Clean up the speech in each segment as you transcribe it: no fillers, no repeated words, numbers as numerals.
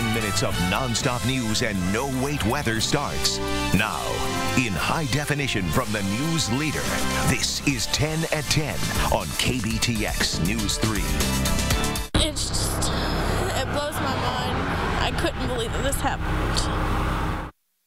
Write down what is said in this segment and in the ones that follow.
10 minutes of non-stop news and no-wait weather starts now. In high definition from the news leader, this is 10 at 10 on KBTX News 3. It's just, it blows my mind. I couldn't believe that this happened.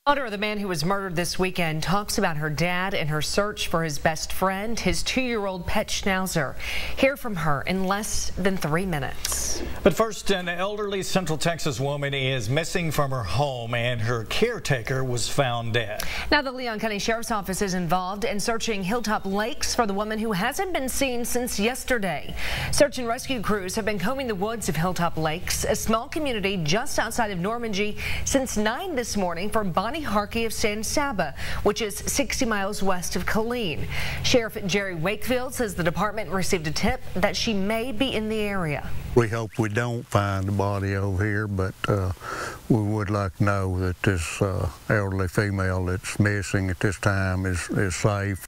Daughter of the man who was murdered this weekend talks about her dad and her search for his best friend, his 2-year-old pet Schnauzer. Hear from her in less than 3 minutes. But first, an elderly Central Texas woman is missing from her home and her caretaker was found dead. Now the Leon County Sheriff's Office is involved in searching Hilltop Lakes for the woman who hasn't been seen since yesterday. Search and rescue crews have been combing the woods of Hilltop Lakes, a small community just outside of Normandy, since 9 this morning for Bonnie Harkey of San Saba, which is 60 miles west of Killeen. Sheriff Jerry Wakefield says the department received a tip that she may be in the area. We hope we don't find the body over here, but we would like to know that this elderly female that's missing at this time is safe.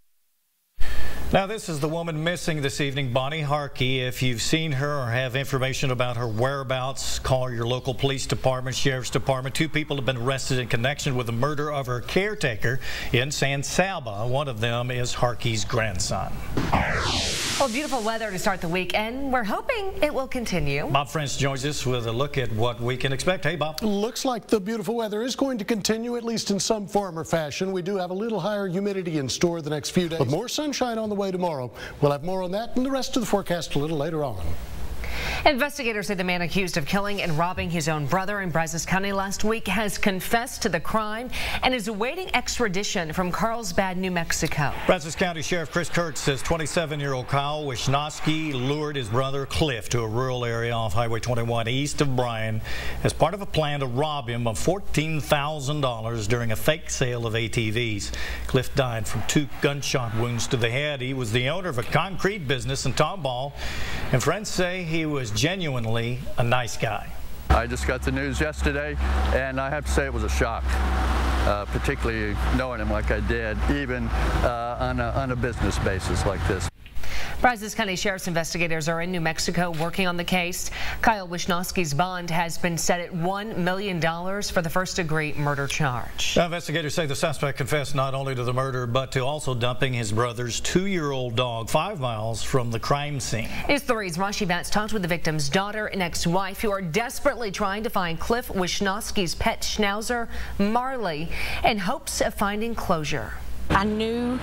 Now, this is the woman missing this evening, Bonnie Harkey. If you've seen her or have information about her whereabouts, call your local police department, sheriff's department. 2 people have been arrested in connection with the murder of her caretaker in San Saba. One of them is Harkey's grandson. Well, beautiful weather to start the week, and we're hoping it will continue. Bob French joins us with a look at what we can expect. Hey, Bob. Looks like the beautiful weather is going to continue, at least in some form or fashion. We do have a little higher humidity in store the next few days, but more sunshine on the way tomorrow. We'll have more on that and the rest of the forecast a little later on. Investigators say the man accused of killing and robbing his own brother in Brazos County last week has confessed to the crime and is awaiting extradition from Carlsbad, New Mexico. Brazos County Sheriff Chris Kurtz says 27-year-old Kyle Wisnowski lured his brother Cliff to a rural area off Highway 21 east of Bryan as part of a plan to rob him of $14,000 during a fake sale of ATVs. Cliff died from 2 gunshot wounds to the head. He was the owner of a concrete business in Tomball, and friends say he was genuinely a nice guy. I just got the news yesterday, and I have to say it was a shock, particularly knowing him like I did, even on a business basis like this. Brazos County Sheriff's investigators are in New Mexico working on the case. Kyle Wisnowski's bond has been set at $1 million for the first-degree murder charge. Now, investigators say the suspect confessed not only to the murder, but to also dumping his brother's 2-year-old dog 5 miles from the crime scene. News 3's Rashi Batts talked with the victim's daughter and ex-wife, who are desperately trying to find Cliff Wisnowski's pet Schnauzer, Marley, in hopes of finding closure. I knew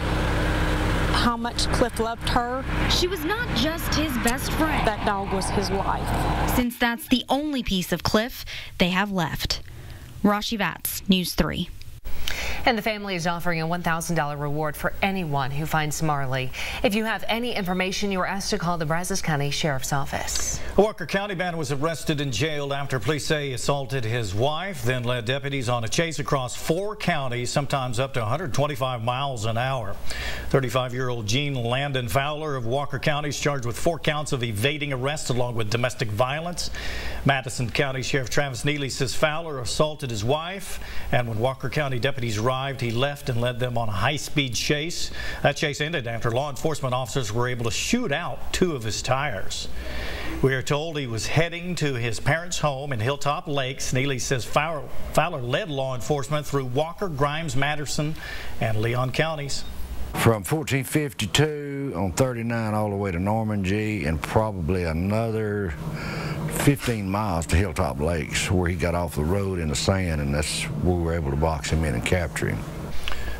how much Cliff loved her. She was not just his best friend. That dog was his life. Since that's the only piece of Cliff they have left. Rashi Batts, News 3. And the family is offering a $1,000 reward for anyone who finds Marley. If you have any information, you are asked to call the Brazos County Sheriff's Office. A Walker County man was arrested and jailed after police say he assaulted his wife, then led deputies on a chase across 4 counties, sometimes up to 125 miles an hour. 35-year-old Gene Landon Fowler of Walker County is charged with 4 counts of evading arrest along with domestic violence. Madison County Sheriff Travis Neely says Fowler assaulted his wife, and when Walker County deputies arrived, he left and led them on a high-speed chase. That chase ended after law enforcement officers were able to shoot out 2 of his tires. We are told he was heading to his parents' home in Hilltop Lakes. Neely says Fowler led law enforcement through Walker, Grimes, Madison, and Leon counties. From 1452 on 39 all the way to Normandy, and probably another 15 miles to Hilltop Lakes, where he got off the road in the sand, and that's where we were able to box him in and capture him.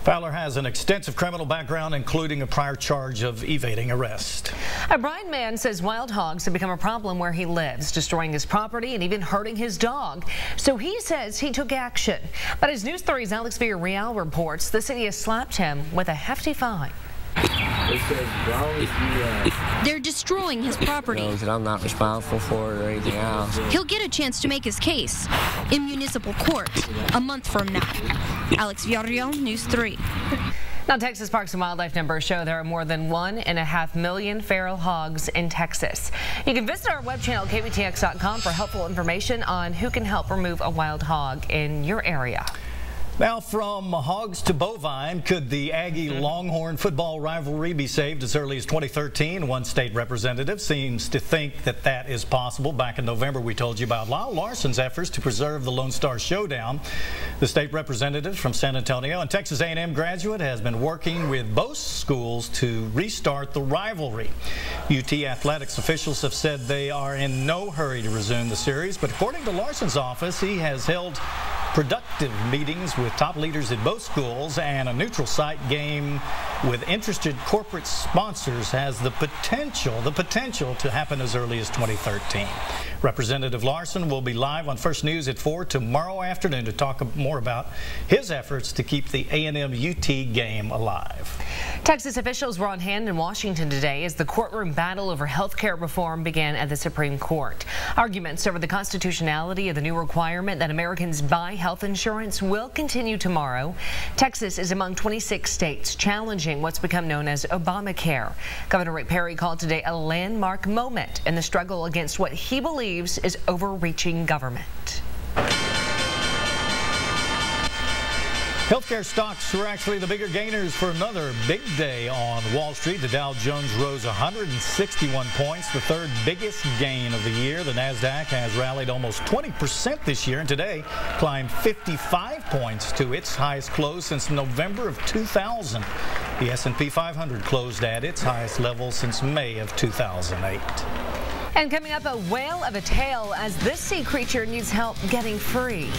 Fowler has an extensive criminal background, including a prior charge of evading arrest. A Bryan man says wild hogs have become a problem where he lives, destroying his property and even hurting his dog. So he says he took action. But as News 3's Alex Villarreal reports, the city has slapped him with a hefty fine. They're destroying his property. I'm not responsible for it or anything else. He'll get a chance to make his case in municipal court a month from now. Alex Villarreal, News 3. Now, Texas Parks and Wildlife numbers show there are more than 1.5 million feral hogs in Texas. You can visit our web channel, KBTX.com, for helpful information on who can help remove a wild hog in your area. Now from hogs to bovine, could the Aggie-Longhorn football rivalry be saved as early as 2013? One state representative seems to think that that is possible. Back in November, we told you about Lyle Larson's efforts to preserve the Lone Star Showdown. The state representative from San Antonio and Texas A&M graduate has been working with both schools to restart the rivalry. UT athletics officials have said they are in no hurry to resume the series, but according to Larson's office, he has held productive meetings with top leaders at both schools, and a neutral site game with interested corporate sponsors has the potential to happen as early as 2013. Representative Larson will be live on First News at 4 tomorrow afternoon to talk more about his efforts to keep the A&M-UT game alive. Texas officials were on hand in Washington today as the courtroom battle over health care reform began at the Supreme Court. Arguments over the constitutionality of the new requirement that Americans buy health insurance will continue tomorrow. Texas is among 26 states challenging what's become known as Obamacare. Governor Rick Perry called today a landmark moment in the struggle against what he believes is overreaching government. Healthcare stocks were actually the bigger gainers for another big day on Wall Street. The Dow Jones rose 161 points, the third biggest gain of the year. The Nasdaq has rallied almost 20% this year, and today climbed 55 points to its highest close since November of 2000. The S&P 500 closed at its highest level since May of 2008. And coming up, a whale of a tale as this sea creature needs help getting free.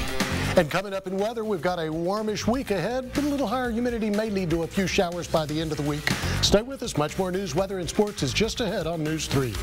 And coming up in weather, we've got a warmish week ahead, but a little higher humidity may lead to a few showers by the end of the week. Stay with us. Much more news, weather, and sports is just ahead on News 3.